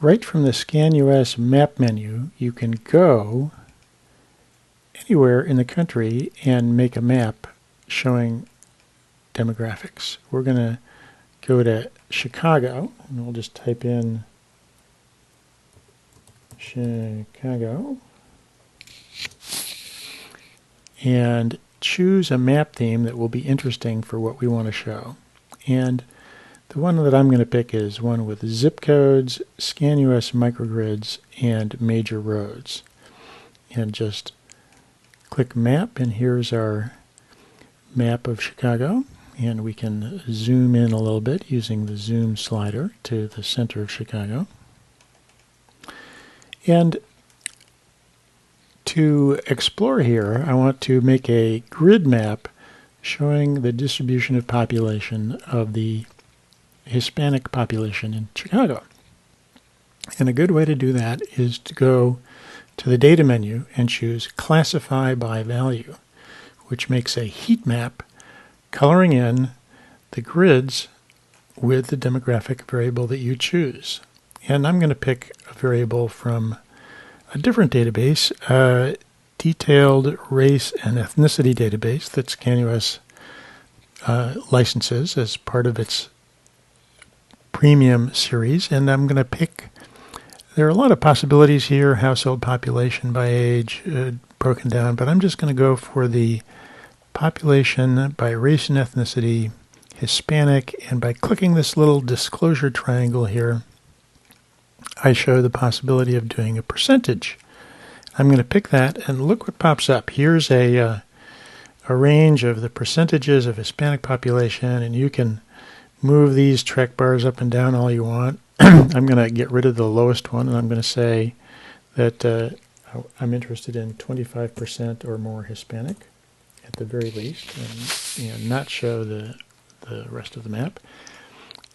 right from the Scan US map menu, you can go anywhere in the country and make a map showing demographics. We're going to go to Chicago, and we'll just type in Chicago and choose a map theme that will be interesting for what we want to show. And the one that I'm going to pick is one with zip codes, Scan US microgrids, and major roads. And just click map, and here's our map of Chicago. And we can zoom in a little bit using the zoom slider to the center of Chicago. And to explore here, I want to make a grid map showing the distribution of population of the Hispanic population in Chicago. And a good way to do that is to go to the data menu and choose classify by value, which makes a heat map coloring in the grids with the demographic variable that you choose. And I'm going to pick a variable from a different database, a detailed race and ethnicity database that ScanUS licenses as part of its premium series. And I'm going to pick, there are a lot of possibilities here, household population by age broken down, but I'm just going to go for the population by race and ethnicity, Hispanic, and by clicking this little disclosure triangle here, I show the possibility of doing a percentage. I'm going to pick that, and look what pops up. Here's a range of the percentages of Hispanic population, and you can move these track bars up and down all you want. I'm going to get rid of the lowest one, and I'm going to say that I'm interested in 25% or more Hispanic at the very least, and not show the rest of the map.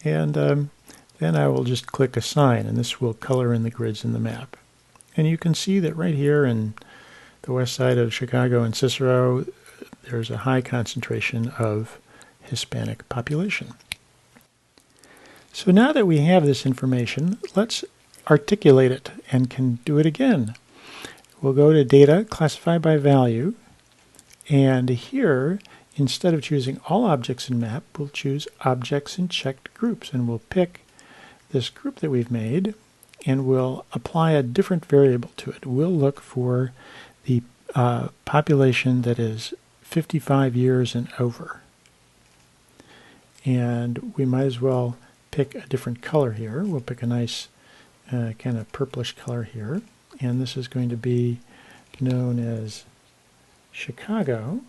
And then I will just click Assign, and this will color in the grids in the map. And you can see that right here in the west side of Chicago and Cicero, there's a high concentration of Hispanic population. So now that we have this information, let's articulate it and can do it again. We'll go to Data, Classify by Value, and here, instead of choosing all objects in map, we'll choose objects in checked groups, and we'll pick this group that we've made, and we'll apply a different variable to it. We'll look for the population that is 55 years and over. And we might as well pick a different color here. We'll pick a nice kind of purplish color here, and this is going to be known as Chicago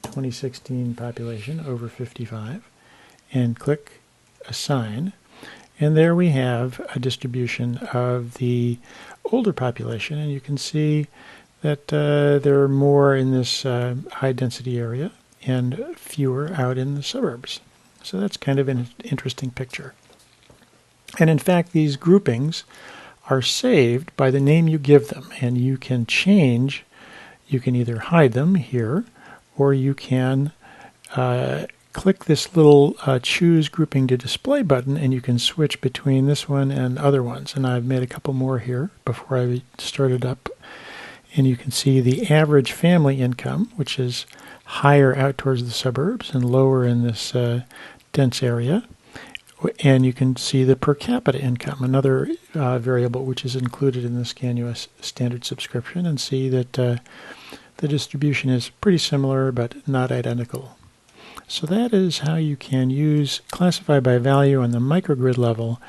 2016 population over 55, and click Assign. And there we have a distribution of the older population, and you can see that there are more in this high density area and fewer out in the suburbs. So that's kind of an interesting picture. And in fact, these groupings are saved by the name you give them, and you can change, you can either hide them here, or you can click this little Choose Grouping to Display button, and you can switch between this one and other ones. And I've made a couple more here before I started up. And you can see the average family income, which is higher out towards the suburbs and lower in this dense area. And you can see the per capita income, another variable which is included in the ScanUS standard subscription, and see that the distribution is pretty similar but not identical. So that is how you can use Classify by Value on the microgrid level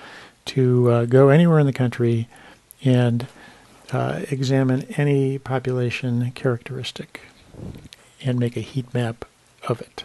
to go anywhere in the country and examine any population characteristic and make a heat map of it.